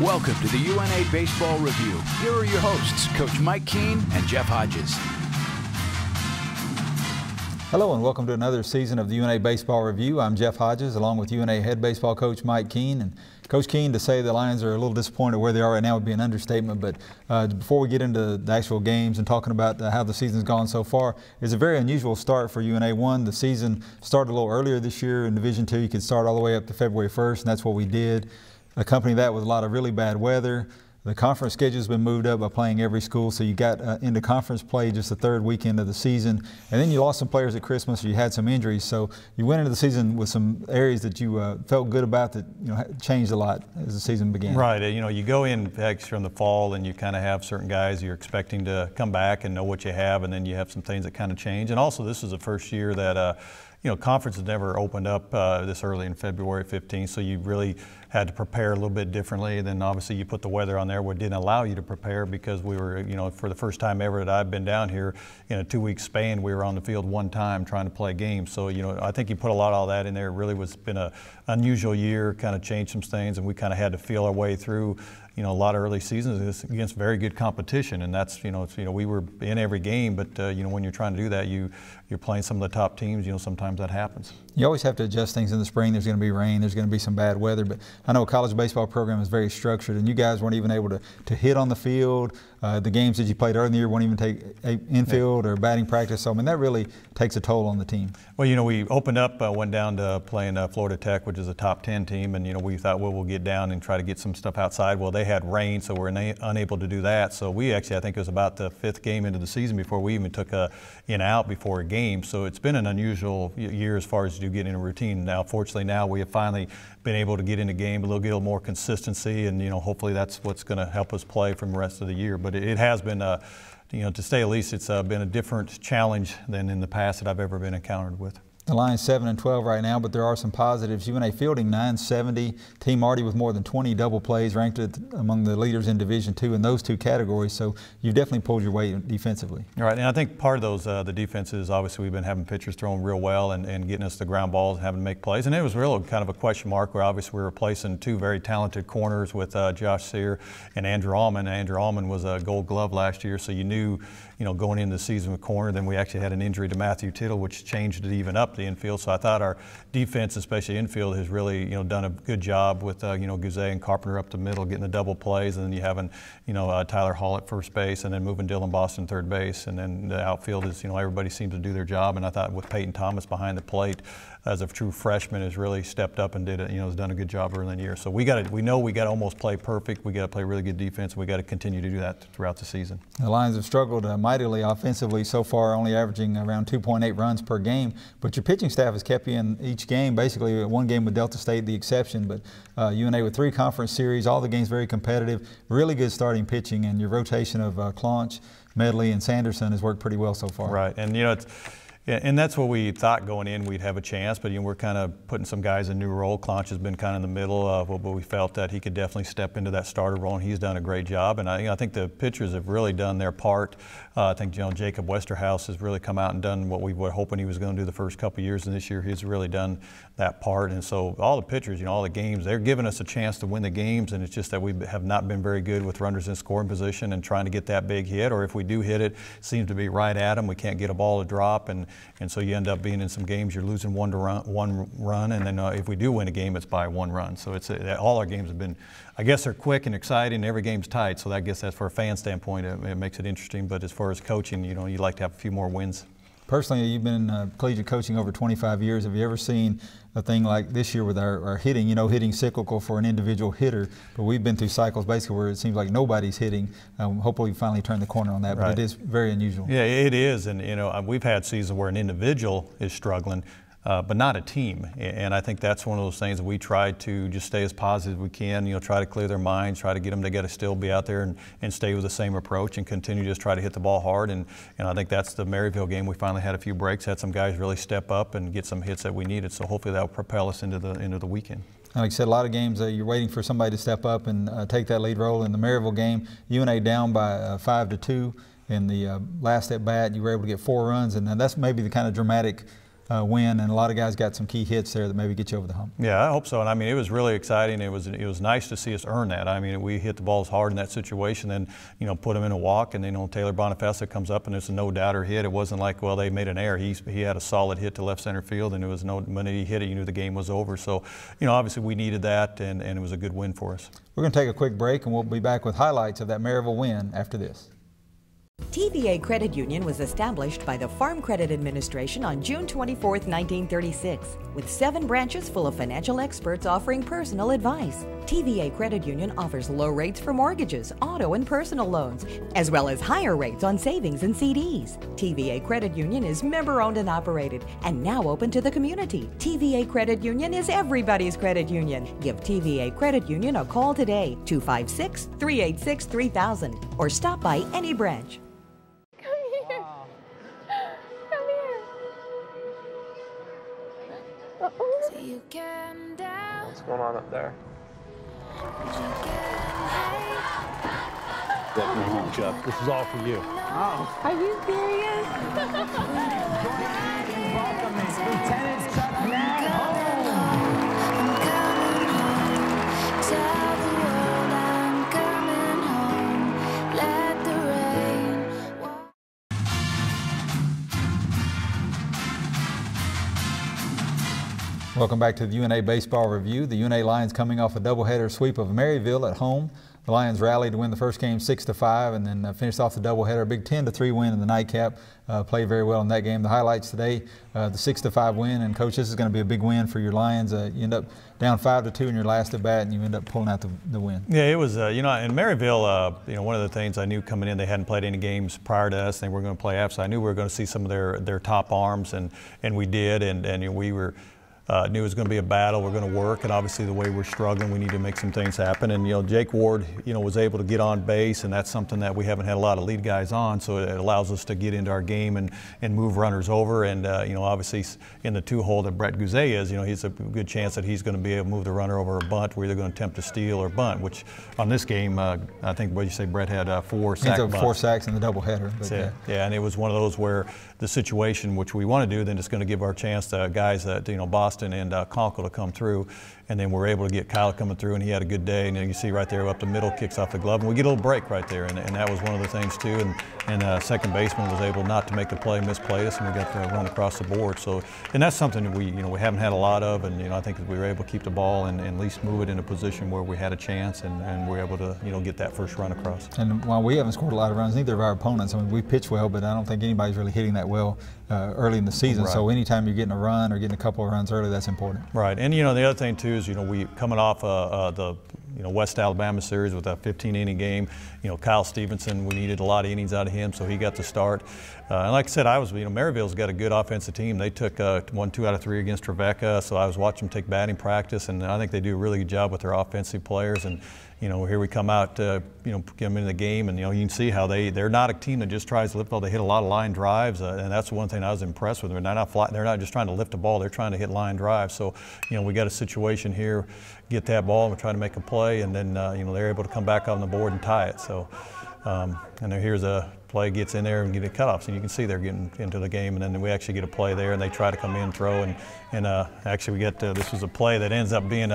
Welcome to the UNA Baseball Review. Here are your hosts, Coach Mike Keene and Jeff Hodges. Hello and welcome to another season of the UNA Baseball Review. I'm Jeff Hodges along with UNA head baseball coach Mike Keene. And Coach Keene, to say the Lions are a little disappointed where they are right now would be an understatement, but before we get into the actual games and talking about how the season's gone so far, it's a very unusual start for UNA. One, the season started a little earlier this year in Division II. You could start all the way up to February 1st, and that's what we did. Accompany that with a lot of really bad weather. The conference schedule's been moved up by playing every school, so you got into conference play just the third weekend of the season, and then you lost some players at Christmas. You had some injuries, so you went into the season with some areas that you felt good about that changed a lot as the season began. Right. You go in from the fall, and you kind of have certain guys you're expecting to come back and know what you have, and then you have some things that kind of change. And also, this is the first year that conference has never opened up this early in February 15th, so you really had to prepare a little bit differently. And then obviously you put the weather on there, what didn't allow you to prepare because we were, for the first time ever that I've been down here in a 2-week span, we were on the field one time trying to play games. So, I think you put a lot of all that in there. It really was been an unusual year, kind of changed some things, and we kind of had to feel our way through a lot of early seasons against very good competition, and that's we were in every game, but when you're trying to do that, you're playing some of the top teams. Sometimes that happens. You always have to adjust things in the spring. There's going to be rain. There's going to be some bad weather, but I know a college baseball program is very structured, and you guys weren't even able to hit on the field. The games that you played earlier in the year won't even take infield or batting practice. So I mean that really takes a toll on the team. Well, we opened up, went down to playing Florida Tech, which is a top 10 team, and we thought, well, we'll get down and try to get some stuff outside. Well, they had rain, so we're unable to do that. So we actually, I think it was about the 5th game into the season before we even took a in-out before a game. So it's been an unusual year as far as you get in a routine. Now, fortunately, now we have finally been able to get in a game, a little more consistency, and hopefully that's what's going to help us play from the rest of the year. But it has been to say at least, it's been a different challenge than in the past that I've ever been encountered with. The Lions 7-12 right now, but there are some positives. UNA fielding 970, Team Artie with more than 20 double plays, ranked among the leaders in Division II in those two categories. So you've definitely pulled your weight defensively. Right, and I think part of those the defenses, obviously we've been having pitchers throwing real well and getting us the ground balls and having to make plays. And it was really kind of a question mark where obviously we were replacing two very talented corners with Josh Sear and Andrew Allman. Andrew Allman was a Gold Glove last year, so you knew going into the season with corner. Then we actually had an injury to Matthew Tittle, which changed it even up the infield. So I thought our defense, especially infield, has really done a good job with Guzet and Carpenter up the middle, getting the double plays, and then you having Tyler Hall at first base, and then moving Dylan Boston third base, and then the outfield is everybody seems to do their job. And I thought with Peyton Thomas behind the plate as a true freshman has really stepped up and has done a good job early in the year. So we know we got to almost play perfect. We got to play really good defense. We got to continue to do that throughout the season. The Lions have struggled mightily offensively so far, only averaging around 2.8 runs per game. But your pitching staff has kept you in each game. Basically, one game with Delta State, the exception. But UNA with 3 conference series, all the games very competitive. Really good starting pitching, and your rotation of Claunch, Medley, and Sanderson has worked pretty well so far. Right, and and that's what we thought going in we'd have a chance, but we're kind of putting some guys in a new role. Claunch has been kind of in the middle, but we felt that he could definitely step into that starter role, and he's done a great job. And I think the pitchers have really done their part. I think Jacob Westerhouse has really come out and done what we were hoping he was going to do the first couple of years, and this year he's really done that part. And so all the pitchers, all the games, they're giving us a chance to win the games, and it's just that we have not been very good with runners in scoring position and trying to get that big hit, or if we do hit it, it seems to be right at them. We can't get a ball to drop, and so you end up being in some games you're losing one run, and then if we do win a game, it's by 1 run. So it's all our games have been, I guess they're quick and exciting. Every game's tight, so I guess that's for a fan standpoint, it makes it interesting. But as far as coaching, you'd like to have a few more wins. Personally, you've been collegiate coaching over 25 years. Have you ever seen a thing like this year with our hitting, hitting cyclical for an individual hitter? But we've been through cycles basically where it seems like nobody's hitting. Hopefully we finally turn the corner on that, but It is very unusual. Yeah, it is, and we've had seasons where an individual is struggling, but not a team. And I think that's one of those things that we try to just stay as positive as we can, try to clear their minds, try to get them to get to still be out there and stay with the same approach and continue to just try to hit the ball hard. And I think that's the Maryville game. We finally had a few breaks, had some guys really step up and get some hits that we needed. So hopefully that will propel us into the weekend. Like I said, a lot of games you're waiting for somebody to step up and take that lead role. In the Maryville game, UNA down by 5-2. In the last at bat, you were able to get 4 runs, and that's maybe the kind of dramatic win, and a lot of guys got some key hits there that maybe get you over the hump. Yeah, I hope so. And I mean, it was really exciting. It was nice to see us earn that. I mean, we hit the balls hard in that situation, then put them in a walk, and then Taylor Bonifacio comes up and it's a no-doubter hit. It wasn't like, well, they made an error. He had a solid hit to left center field, and it was when he hit it, you knew the game was over. So, obviously we needed that, and it was a good win for us. We're going to take a quick break, and we'll be back with highlights of that Maryville win after this. TVA Credit Union was established by the Farm Credit Administration on June 24, 1936, with 7 branches full of financial experts offering personal advice. TVA Credit Union offers low rates for mortgages, auto and personal loans, as well as higher rates on savings and CDs. TVA Credit Union is member-owned and operated, and now open to the community. TVA Credit Union is everybody's credit union. Give TVA Credit Union a call today, 256-386-3000, or stop by any branch. What's going on up there? Welcome home, Jeff. This is all for you. Oh. Are you serious? Lieutenant Chuck Nat home. Tell the world I'm coming home. Let the rain. Welcome back to the UNA Baseball Review. The UNA Lions coming off a doubleheader sweep of Maryville at home. The Lions rallied to win the first game 6-5 and then finished off the doubleheader, a big 10-3 win in the nightcap. Played very well in that game. The highlights today, the 6-5 win, and Coach, this is going to be a big win for your Lions. You end up down 5-2 in your last at bat, and you end up pulling out the win. Yeah, it was, in Maryville, one of the things I knew coming in, they hadn't played any games prior to us. They were going to play after, so I knew we were going to see some of their top arms, and we did, and we were knew it was going to be a battle. We're going to work, and obviously the way we're struggling, we need to make some things happen. And Jake Ward, was able to get on base, and that's something that we haven't had a lot of lead guys on. So it allows us to get into our game and move runners over. And obviously in the 2-hole that Brett Guzet is, he's a good chance that he's going to be able to move the runner over a bunt. We're either going to attempt to steal or bunt. Which on this game, I think what did you say, Brett had 4 sack bunts. 4 sacks in the doubleheader. Yeah, and it was one of those where the situation which we want to do, then it's going to give our chance to guys that Boston and Conkle to come through, and then we're able to get Kyle coming through, and he had a good day. And you see right there up the middle, kicks off the glove, and we get a little break right there, and that was one of the things too. And second baseman was able not to make the play, misplayed us, and we got to run across the board. So, and that's something that we haven't had a lot of, and I think that we were able to keep the ball and at least move it in a position where we had a chance, and we were able to get that first run across. And while we haven't scored a lot of runs, neither of our opponents. I mean, we pitch well, but I don't think anybody's really hitting that well early in the season. Right. So anytime you're getting a run or getting a couple of runs early, that's important. Right, and the other thing too is we coming off the West Alabama series with a 15-inning game. Kyle Stevenson, we needed a lot of innings out of him, so he got to start. And like I said, Maryville's got a good offensive team. They took 1, 2 out of 3 against Trevecca, so I was watching them take batting practice, and I think they do a really good job with their offensive players. And here we come out, get them into the game, and you can see how they're not a team that just tries to lift the ball. They hit a lot of line drives, and that's one thing I was impressed with. They're not just trying to lift the ball; they're trying to hit line drives. So, we got a situation here, get that ball, and we're trying to make a play, and then they're able to come back on the board and tie it. So, and then here's a play, gets in there and get a cutoff. So you can see they're getting into the game, and then we actually get a play there, and they try to come in, throw, and actually we get this was a play that ends up being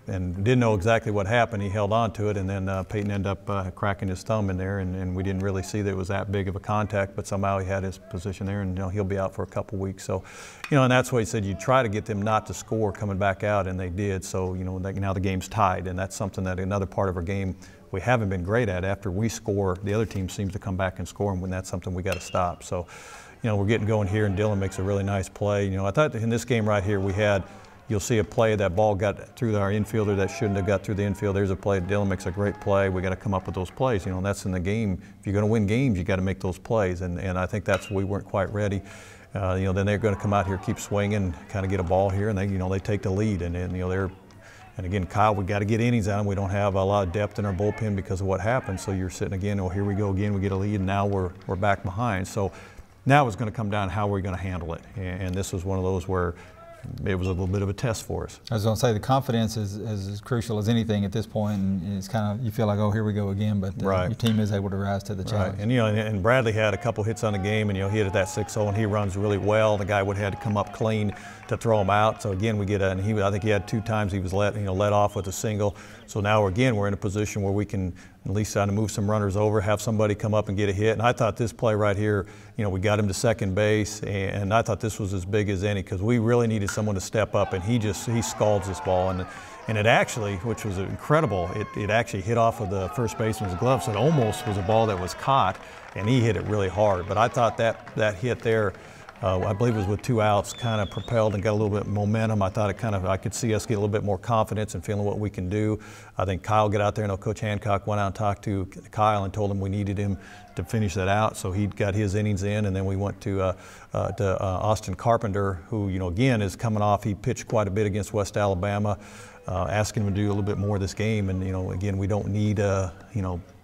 and didn't know exactly what happened. He held on to it, and then Peyton ended up cracking his thumb in there, and we didn't really see that it was that big of a contact, but somehow he had his position there, and he'll be out for a couple weeks. So, and that's why he said you try to get them not to score coming back out, and they did. So, now the game's tied, and that's something that another part of our game we haven't been great at. After we score, the other team seems to come back and score, and when that's something we got to stop. So, we're getting going here, and Dylan makes a really nice play. I thought in this game right here we had. You'll see a play, that ball got through our infielder that shouldn't have got through the infield. There's a play. Dylan makes a great play. We got to come up with those plays. That's in the game. If you're going to win games, you got to make those plays. And I think that's we weren't quite ready. Then they're going to come out here, keep swinging, kind of get a ball here, and they take the lead. And again, Kyle, we got to get innings on. We don't have a lot of depth in our bullpen because of what happened. So you're sitting again. Oh, here we go again. We get a lead, and now we're back behind. So now it's going to come down how we're going to handle it. And this was one of those where. it was a little bit of a test for us. I was going to say the confidence is as crucial as anything at this point, and it's kind of, you feel like, oh, here we go again, but Right. your team is able to rise to the challenge. Right, and and Bradley had a couple hits on the game, and he hit at that 6-0, and he runs really well. The guy would have had to come up clean to throw him out. So again, we get and I think he had 2 times he was let off with a single. So now again we're in a position where we can at least try to move some runners over, have somebody come up and get a hit. And I thought this play right here, we got him to second base, and I thought this was as big as any because we really needed someone to step up, and he scalds this ball. And it actually, which was incredible, it actually hit off of the first baseman's glove, so it almost was a ball that was caught, and he hit it really hard. But I thought that hit there, I believe it was with 2 outs, kind of propelled and got a little bit of momentum. I thought I could see us get a little bit more confidence and feeling what we can do. I think Kyle got out there, Coach Hancock went out and talked to Kyle and told him we needed him to finish that out. So he got his innings in, and then we went to Austin Carpenter, who, again, is coming off. He pitched quite a bit against West Alabama. Asking him to do a little bit more this game, and again, we don't need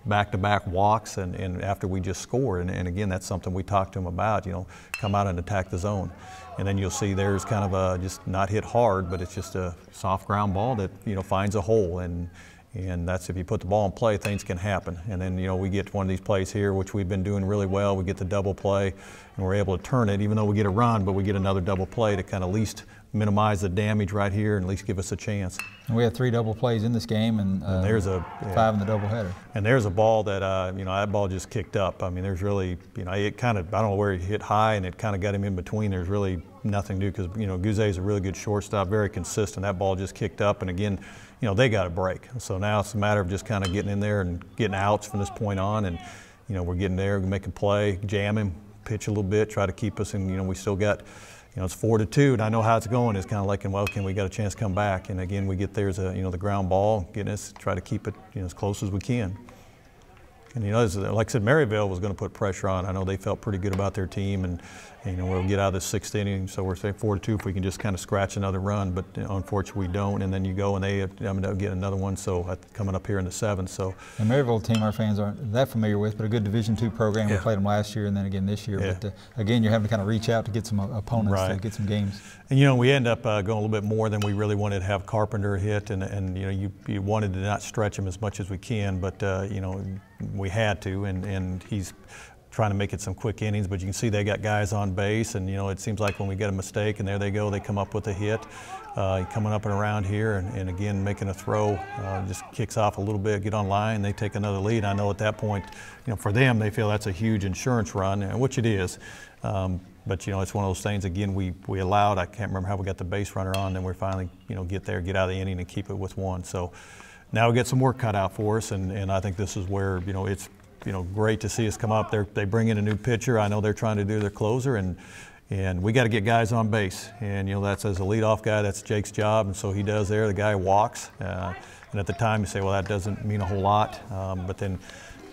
back-to-back walks and after we just score, and again, that's something we talked to him about. Come out and attack the zone, and then you'll see there's kind of just not hit hard, but it's just a soft ground ball that finds a hole, and that's, if you put the ball in play, things can happen. And then we get one of these plays here, which we've been doing really well. We get the double play, and we're able to turn it, even though we get a run, but we get another double play to kind of least minimize the damage right here and at least give us a chance. And we had 3 double plays in this game, and there's 5 in the doubleheader. And there's a ball that that ball just kicked up. I mean, there's really it kind of, I don't know where he hit high, and it kind of got him in between. There's really nothing to do because Guzay is a really good shortstop, very consistent. That ball just kicked up, and again, they got a break. So now it's a matter of just kind of getting in there and getting outs from this point on, and we're getting there, making play, jam him, pitch a little bit, try to keep us in. We still got. It's 4-2, and I know how it's going. It's kind of like, well, we got a chance to come back? And again, we get there as the ground ball, getting us, try to keep it as close as we can. And like I said, Maryville was going to put pressure on. I know they felt pretty good about their team, and we'll get out of this 6th inning. So we're saying 4-2 if we can just kind of scratch another run, but unfortunately we don't. And then you go and they get another one. So coming up here in the 7th. So the Maryville team, our fans aren't that familiar with, but a good Division II program. Yeah. We played them last year and then again this year. Yeah. But again, you're having to kind of reach out to get some opponents to get some games. And we end up going a little bit more than we really wanted to have Carpenter hit, and you wanted to not stretch him as much as we can, but we had to, and he's trying to make it some quick innings, but you can see they got guys on base, and it seems like when we get a mistake and there they go, they come up with a hit. Coming up and around here, and again making a throw, just kicks off a little bit, get on line, they take another lead. I know at that point, for them, they feel that's a huge insurance run, which it is. But it's one of those things. Again, we allowed. I can't remember how we got the base runner on. Then we finally get out of the inning and keep it with 1. So now we get some work cut out for us, and I think this is where it's great to see us come up. They bring in a new pitcher. I know they're trying to do their closer, and we got to get guys on base. And that's as a leadoff guy, that's Jake's job, and so he does there. The guy walks, and at the time you say, well, that doesn't mean a whole lot, but then.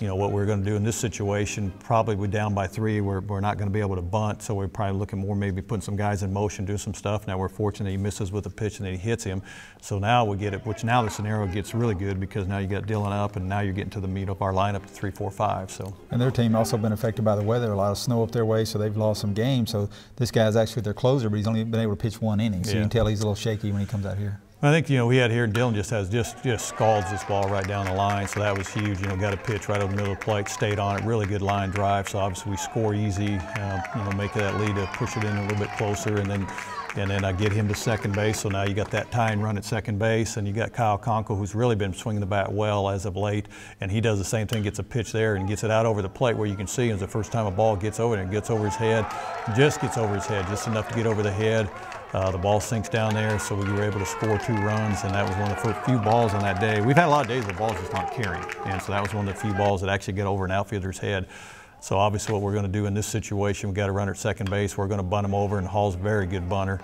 What we're going to do in this situation, probably we're down by 3, we're not going to be able to bunt, so we're probably looking more maybe putting some guys in motion, do some stuff. Now we're fortunate he misses with a pitch and then he hits him. So now we get it, which now the scenario gets really good because now you got Dylan up and now you're getting to the meat of our lineup at 3, 4, 5. So. And their team also been affected by the weather, a lot of snow up their way, so they've lost some games. So this guy's actually their closer, but he's only been able to pitch 1 inning, so you can tell he's a little shaky when he comes out here. I think we had here Dylan just scalds this ball right down the line, so that was huge. Got a pitch right over the middle of the plate, stayed on it, really good line drive. So obviously we score easy, make that lead to push it in a little bit closer, and then I get him to second base. So now you got that tying run at second base, and you got Kyle Conkle, who's really been swinging the bat well as of late, and he does the same thing, gets a pitch there and gets it out over the plate where you can see it's the first time a ball gets over and it gets over his head, just just enough to get over the head. The ball sinks down there, so we were able to score 2 runs, and that was one of the first few balls on that day. We've had a lot of days where the balls just aren't carrying, and so that was one of the few balls that actually get over an outfielder's head. So obviously what we're going to do in this situation, we've got a runner at second base. We're going to bunt him over, and Hall's a very good bunter.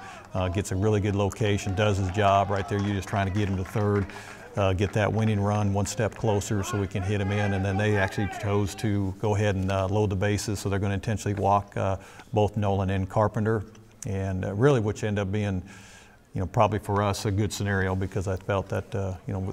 Gets a really good location, does his job right there. You're just trying to get him to third, get that winning run 1 step closer so we can hit him in. And then they actually chose to go ahead and load the bases, so they're going to intentionally walk both Nolan and Carpenter. And really, which ended up being, probably for us a good scenario because I felt that,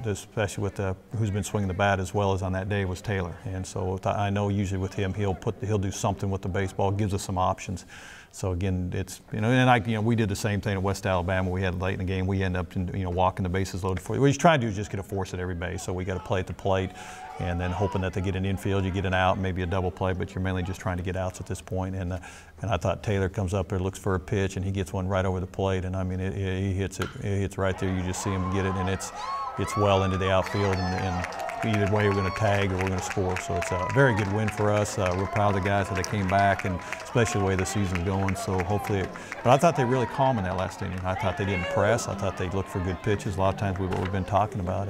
especially with who's been swinging the bat as well as on that day was Taylor. And so I know usually with him, he'll do something with the baseball, gives us some options. So again, it's, and we did the same thing at West Alabama. We had late in the game, we end up walking the bases loaded for you. What he's trying to do is just get a force at every base. So we got to play at the plate, and then hoping that they get an infield, you get an out, maybe a double play, but you're mainly just trying to get outs at this point. And I thought Taylor comes up there, looks for a pitch, and he gets one right over the plate. And I mean, he hits it. It hits right there. You just see him get it, and it's well into the outfield. And either way, we're going to tag or we're going to score. So it's a very good win for us. We're proud of the guys that they came back, and especially the way the season's going. So hopefully, but I thought they really calm in that last inning. I thought they didn't press. I thought they looked for good pitches. A lot of times what we've been talking about,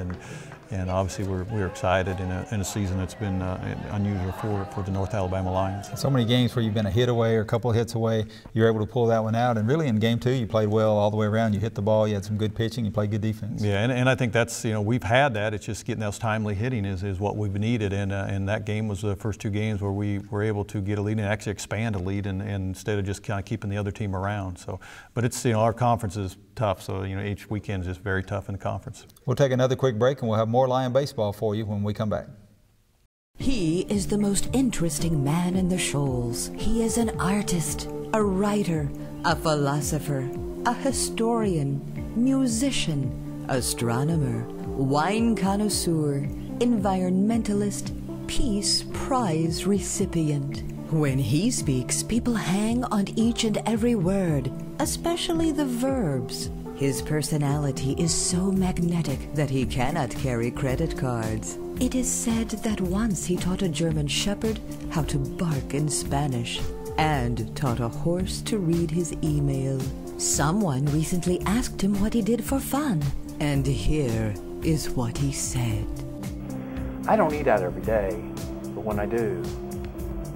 and obviously we're excited in a season that's been unusual for the North Alabama Lions. So many games where you've been a hit away or a couple of hits away, you're able to pull that one out. And really in game 2, you played well all the way around. You hit the ball, you had some good pitching, you played good defense. Yeah, and I think that's, we've had that. It's just getting those timely hitting is what we've needed. And that game was the first 2 games where we were able to get a lead and actually expand a lead, and instead of just kind of keeping the other team around. So, but it's, our conference is tough. So, each weekend is just very tough in the conference. We'll take another quick break, and we'll have more Lion baseball for you when we come back. He is the most interesting man in the Shoals. He is an artist, a writer, a philosopher, a historian, musician, astronomer, wine connoisseur, environmentalist, Peace Prize recipient. When he speaks, people hang on each and every word, especially the verbs. His personality is so magnetic that he cannot carry credit cards. It is said that once he taught a German shepherd how to bark in Spanish and taught a horse to read his email. Someone recently asked him what he did for fun, and here is what he said. I don't eat out every day, but when I do,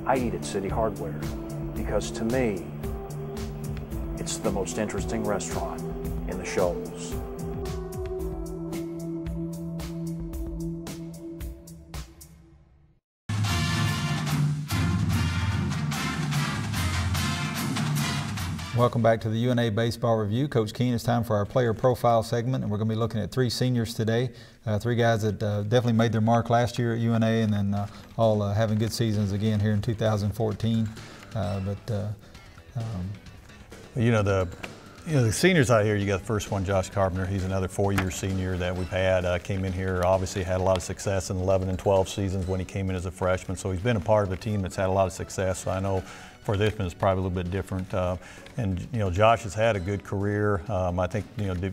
I eat at City Hardware because to me, it's the most interesting restaurant in the Shoals. Welcome back to the UNA Baseball Review. Coach Keene, it's time for our player profile segment, and we're going to be looking at 3 seniors today. 3 guys that definitely made their mark last year at UNA, and then all having good seasons again here in 2014. The seniors out here, you got the first one, Josh Carpenter. He's another 4-year senior that we've had. Came in here, obviously had a lot of success in 11 and 12 seasons when he came in as a freshman. So he's been a part of a team that's had a lot of success. So I know for this one it's probably a little bit different. Josh has had a good career. I think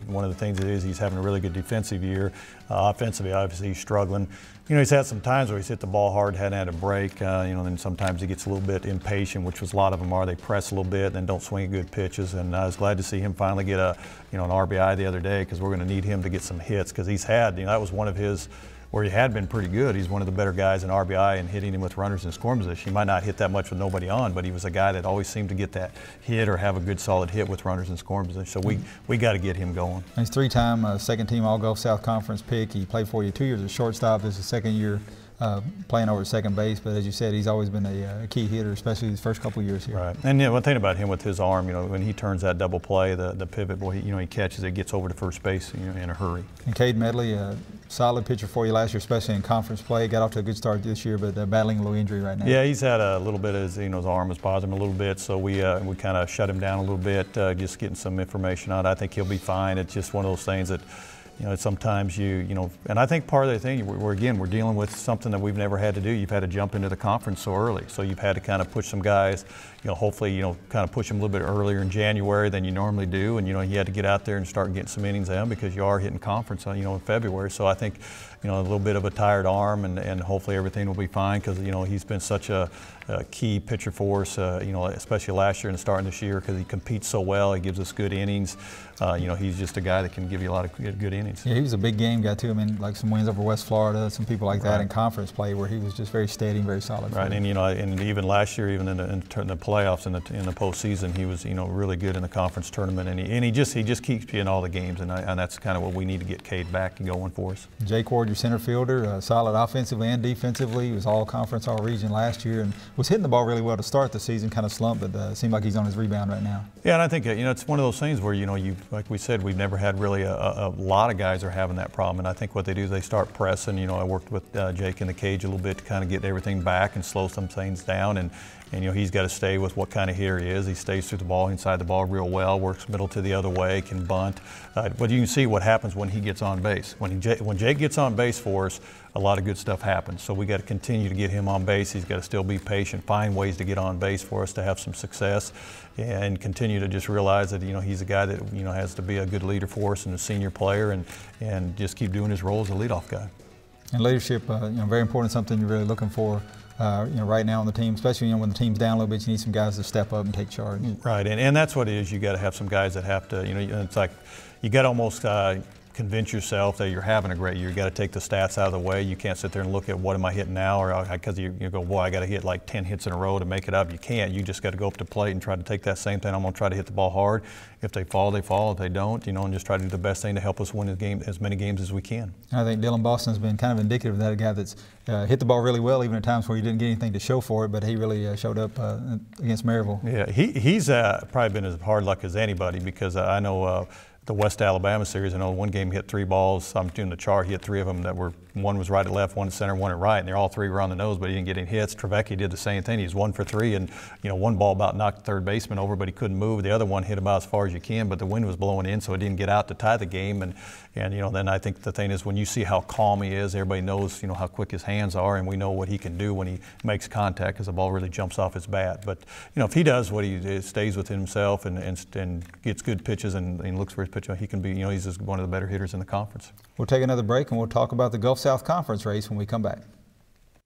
one of the things it is he's having a really good defensive year. Offensively, obviously he's struggling. He's had some times where he's hit the ball hard, hadn't had a break. Then sometimes he gets a little bit impatient, which was a lot of them are. They press a little bit, then don't swing at good pitches. And I was glad to see him finally get an RBI the other day, because we're going to need him to get some hits, because he's had, that was one of his where he had been pretty good. He's one of the better guys in RBI and hitting him with runners in scoring position. He might not hit that much with nobody on, but he was a guy that always seemed to get that hit or have a good solid hit with runners in scoring position. So we got to get him going. He's 3-time second-team All-Gulf South Conference pick. He played for you 2 years as shortstop. This is his second year playing over at second base, but as you said, he's always been a key hitter, especially his first couple of years here. Right, and one thing about him with his arm, when he turns that double play, the pivot, boy, he catches it, gets over to first base in a hurry. And Cade Medley, a solid pitcher for you last year, especially in conference play. Got off to a good start this year, but battling a little injury right now. Yeah, he's had a little bit of his arm was bothering him a little bit, so we kind of shut him down a little bit, just getting some information on it. I think he'll be fine. It's just one of those things that, sometimes and I think part of the thing, we're dealing with something that we've never had to do. You've had to jump into the conference so early, so you've had to kind of push some guys, hopefully, kind of push them a little bit earlier in January than you normally do, and you had to get out there and start getting some innings in, because you are hitting conference, in February. So I think, a little bit of a tired arm, and hopefully everything will be fine, because he's been such a key pitcher for us, especially last year and starting this year, because he competes so well. He gives us good innings. He's just a guy that can give you a lot of good innings. Yeah, he was a big game guy too. I mean, like some wins over West Florida, some people like that in conference play, where he was just very steady and very solid. Right, and and even last year, even in the playoffs in the postseason, he was really good in the conference tournament, and he just keeps you in all the games, and that's kind of what we need to get Cade back and going for us. Jake Ward, your center fielder, solid offensively and defensively. He was all conference, all region last year, and was hitting the ball really well to start the season. Kind of slumped, but it seemed like he's on his rebound right now. Yeah, and I think it's one of those things where like we said, we've never had really a lot of guys are having that problem, and I think what they do is they start pressing. I worked with Jake in the cage a little bit to kind of get everything back and slow some things down, and And he's got to stay with what kind of hitter he is. He stays through the ball, inside the ball real well, works middle to the other way, can bunt. But you can see what happens when he gets on base. When Jake gets on base for us, a lot of good stuff happens. So we got to continue to get him on base. He's got to still be patient, find ways to get on base for us to have some success, and continue to just realize that he's a guy that has to be a good leader for us and a senior player, and just keep doing his role as a leadoff guy. And leadership, very important, something you're really looking for. Right now on the team, especially when the team's down a little bit, you need some guys to step up and take charge. Right, and that's what it is. You got to have some guys that have to, it's like you got to almost convince yourself that you're having a great year. You got to take the stats out of the way. You can't sit there and look at what am I hitting now, or because you go, boy, I got to hit like 10 hits in a row to make it up. You can't. You just got to go up to the plate and try to take that same thing. I'm going to try to hit the ball hard. If they fall, they fall. If they don't, and just try to do the best thing to help us win the game, as many games as we can. I think Dylan Boston's been kind of indicative of that, a guy that's hit the ball really well, even at times where he didn't get anything to show for it, but he really showed up against Maryville. Yeah, he's probably been as hard luck as anybody, because I know the West Alabama series, I know one game he hit 3 balls. I'm doing the chart. He hit 3 of them that were, one was right at left, one at center, one at right, and they're all 3 were on the nose, but he didn't get any hits. Trevecki did the same thing. He was 1 for 3, and one ball about knocked the third baseman over, but he couldn't move. The other one hit about as far as you can, but the wind was blowing in, so it didn't get out to tie the game. And then I think the thing is, when you see how calm he is, everybody knows how quick his hands are, and we know what he can do when he makes contact, because the ball really jumps off his bat. But if he does what he stays within himself and gets good pitches and looks for his pitch, he can be he's just one of the better hitters in the conference. We'll take another break and we'll talk about the Gulf South Conference race when we come back.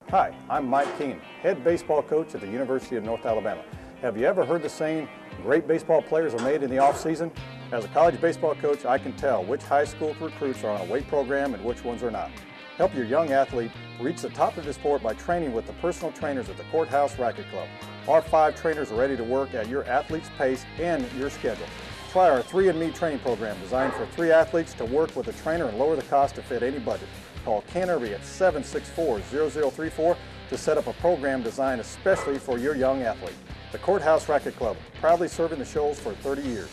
Hi, I'm Mike Keene, head baseball coach at the University of North Alabama. Have you ever heard the saying, great baseball players are made in the off-season? As a college baseball coach, I can tell which high school recruits are on a weight program and which ones are not. Help your young athlete reach the top of his sport by training with the personal trainers at the Courthouse Racket Club. Our 5 trainers are ready to work at your athlete's pace and your schedule. Try our 3andMe training program designed for 3 athletes to work with a trainer and lower the cost to fit any budget. Call Ken Irby at 764-0034 to set up a program designed especially for your young athlete. The Courthouse Racket Club, proudly serving the Shoals for 30 years.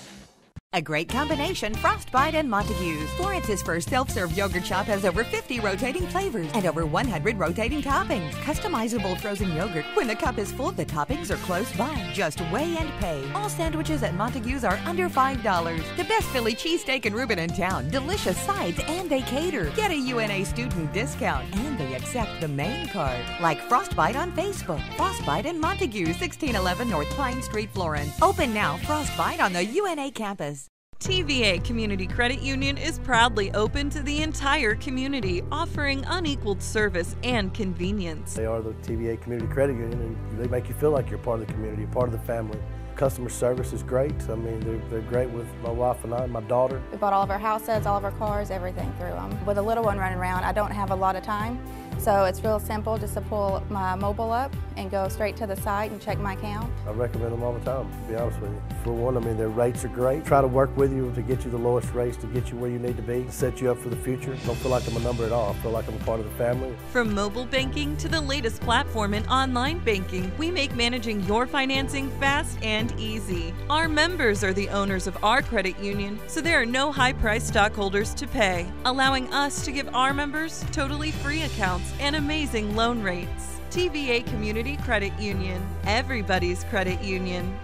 A great combination, Frostbite and Montague's. Florence's first self-serve yogurt shop has over 50 rotating flavors and over 100 rotating toppings. Customizable frozen yogurt. When the cup is full, the toppings are close by. Just weigh and pay. All sandwiches at Montague's are under $5. The best Philly cheesesteak and Reuben in town. Delicious sides, and they cater. Get a UNA student discount, and they accept the main card. Like Frostbite on Facebook. Frostbite and Montague, 1611 North Pine Street, Florence. Open now. Frostbite on the UNA campus. TVA Community Credit Union is proudly open to the entire community, offering unequaled service and convenience. They are the TVA Community Credit Union, and they make you feel like you're part of the community, part of the family. Customer service is great. I mean, they're great with my wife and I and my daughter. We bought all of our houses, all of our cars, everything through them. With a little one running around, I don't have a lot of time. So it's real simple just to pull my mobile up and go straight to the site and check my account. I recommend them all the time, to be honest with you. For one, I mean, their rates are great. Try to work with you to get you the lowest rates, to get you where you need to be, set you up for the future. I don't feel like I'm a number at all. I feel like I'm a part of the family. From mobile banking to the latest platform in online banking, we make managing your financing fast and easy. Our members are the owners of our credit union, so there are no high-priced stockholders to pay, allowing us to give our members totally free accounts and amazing loan rates. TVA Community Credit Union, everybody's credit union.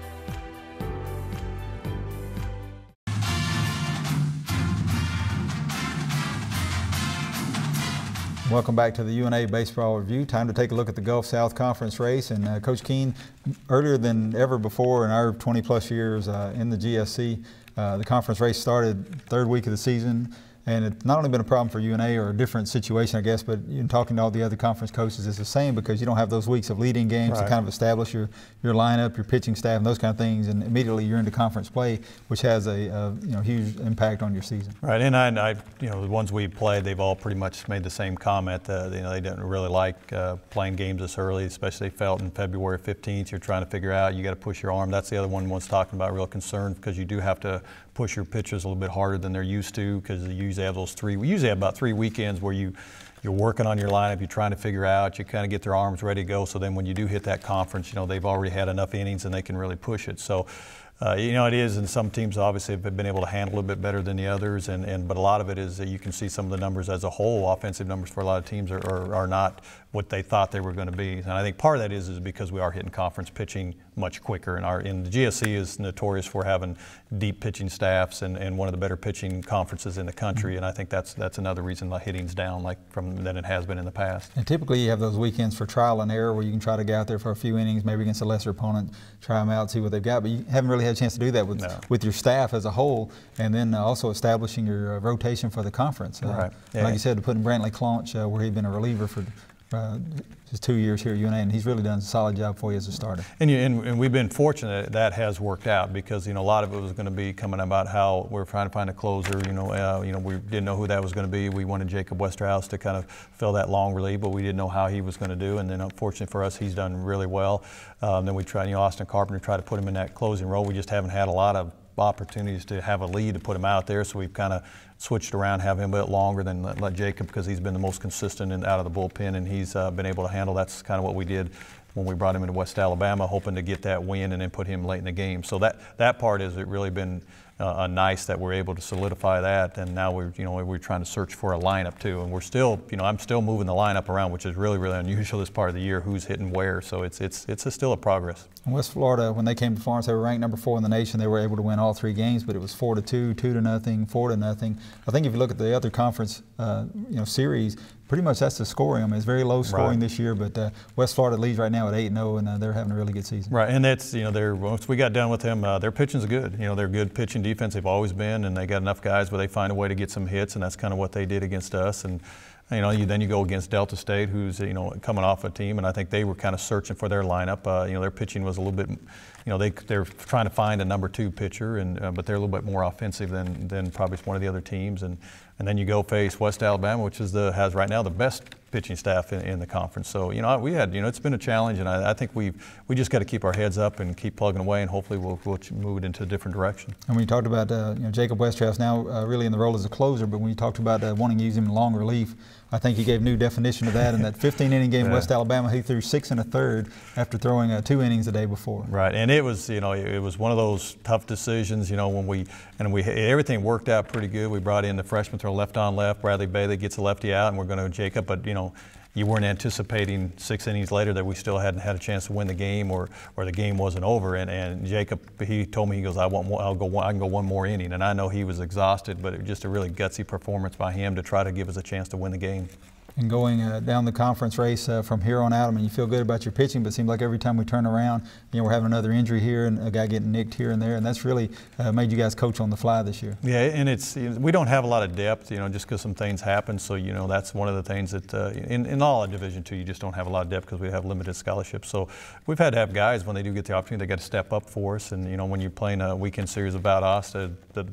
Welcome back to the UNA Baseball Review. Time to take a look at the Gulf South Conference race. And Coach Keene, earlier than ever before in our 20-plus years in the GSC, the conference race started 3rd week of the season. And it's not only been a problem for UNA, or a different situation, I guess, but in talking to all the other conference coaches, it's the same, because you don't have those weeks of leading games to kind of establish your lineup, your pitching staff, and those kind of things, and immediately you're into conference play, which has a huge impact on your season. Right, and I the ones we played, they've all pretty much made the same comment. They didn't really like playing games this early, especially they felt in February 15th. You're trying to figure out, you got to push your arm. That's the other one was talking about, real concern, because you do have to push your pitchers a little bit harder than they're used to, because you usually have those we usually have about 3 weekends where you're working on your lineup, you're trying to figure out, you kind of get their arms ready to go, so then when you do hit that conference, they've already had enough innings and they can really push it. So You know, it is, and some teams obviously have been able to handle it a bit better than the others, but a lot of it is that you can see some of the numbers as a whole, offensive numbers for a lot of teams are not what they thought they were going to be. And I think part of that is because we are hitting conference pitching much quicker, and the GSC is notorious for having deep pitching staffs and one of the better pitching conferences in the country, and I think that's another reason the hitting's down than it has been in the past. And typically you have those weekends for trial and error where you can try to get out there for a few innings, maybe against a lesser opponent, try them out, see what they've got, but you haven't really had a chance to do that with your staff as a whole, and then also establishing your rotation for the conference. Right. Yeah. Like you said, putting Brantley Claunch where he'd been a reliever for just 2 years here at UNA, and he's really done a solid job for you as a starter. And we've been fortunate that has worked out because, you know, a lot of it was going to be coming about how we're trying to find a closer. You know, we didn't know who that was going to be. We wanted Jacob Westerhouse to kind of fill that long relief, but we didn't know how he was going to do. And then, unfortunately for us, he's done really well. Then we tried, Austin Carpenter tried to put him in that closing role. We just haven't had a lot of opportunities to have a lead to put him out there, so we've kind of switched around, have him a bit longer than let Jacob, because he's been the most consistent and out of the bullpen, and he's been able to handle. That's kind of what we did when we brought him into West Alabama, hoping to get that win and then put him late in the game. So that part has really been nice that we're able to solidify that, and now we're trying to search for a lineup too, and we're still, I'm still moving the lineup around, which is really unusual this part of the year, who's hitting where. So it's still a progress. In West Florida, when they came to Florence, they were ranked number 4 in the nation. They were able to win all 3 games, but it was 4-2, 2-0, 4-0. I think if you look at the other conference, series, pretty much that's the scoring. I mean, it's very low scoring this year, but West Florida leads right now at 8-0, and they're having a really good season. Right, and that's, once we got done with them, their pitching's good. They're good pitching defense. They've always been, and they got enough guys where they find a way to get some hits, and that's kind of what they did against us. And then you go against Delta State, who's coming off a team, and I think they were kind of searching for their lineup. Their pitching was a little bit, they're trying to find a number 2 pitcher, but they're a little bit more offensive than probably one of the other teams. And then you go face West Alabama, which has right now the best pitching staff in the conference. So we had it's been a challenge, and I think we just got to keep our heads up and keep plugging away, and hopefully we'll move it into a different direction. And when you talked about Jacob Westerhouse now really in the role as a closer, but when you talked about wanting to use him in long relief, I think he gave new definition to that in that 15-inning game in West Alabama. He threw 6 1/3 after throwing 2 innings the day before. Right, and it was it was one of those tough decisions. When everything worked out pretty good. We brought in the freshman throw left on left. Bradley Bailey gets a lefty out, and we're going to Jacob, but you weren't anticipating 6 innings later that we still hadn't had a chance to win the game, or the game wasn't over. And Jacob, he told me, he goes, I can go 1 more inning. And I know he was exhausted, but it was just a really gutsy performance by him to try to give us a chance to win the game. And going down the conference race from here on out, I mean, you feel good about your pitching, but it seems like every time we turn around, we're having another injury here and a guy getting nicked here and there, and that's really made you guys coach on the fly this year. Yeah, and we don't have a lot of depth, just because some things happen. So that's one of the things that in all Division II, you just don't have a lot of depth because we have limited scholarships. So we've had to have guys, when they do get the opportunity, they got to step up for us. And when you're playing a weekend series about us,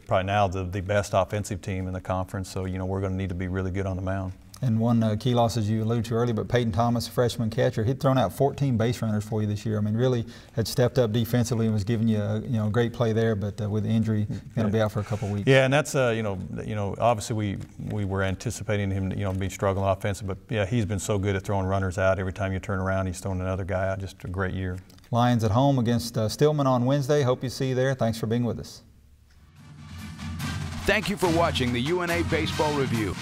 probably now the best offensive team in the conference. So we're going to need to be really good on the mound. And one key loss, as you alluded to earlier, but Peyton Thomas, freshman catcher, he'd thrown out 14 base runners for you this year. I mean, really had stepped up defensively and was giving you a great play there, but with the injury, going to be out for a couple of weeks. Yeah, and that's obviously we were anticipating him be struggling offensive, but yeah, he's been so good at throwing runners out. Every time you turn around, he's throwing another guy out. Just a great year. Lions at home against Stillman on Wednesday. Hope you see you there. Thanks for being with us. Thank you for watching the UNA Baseball Review.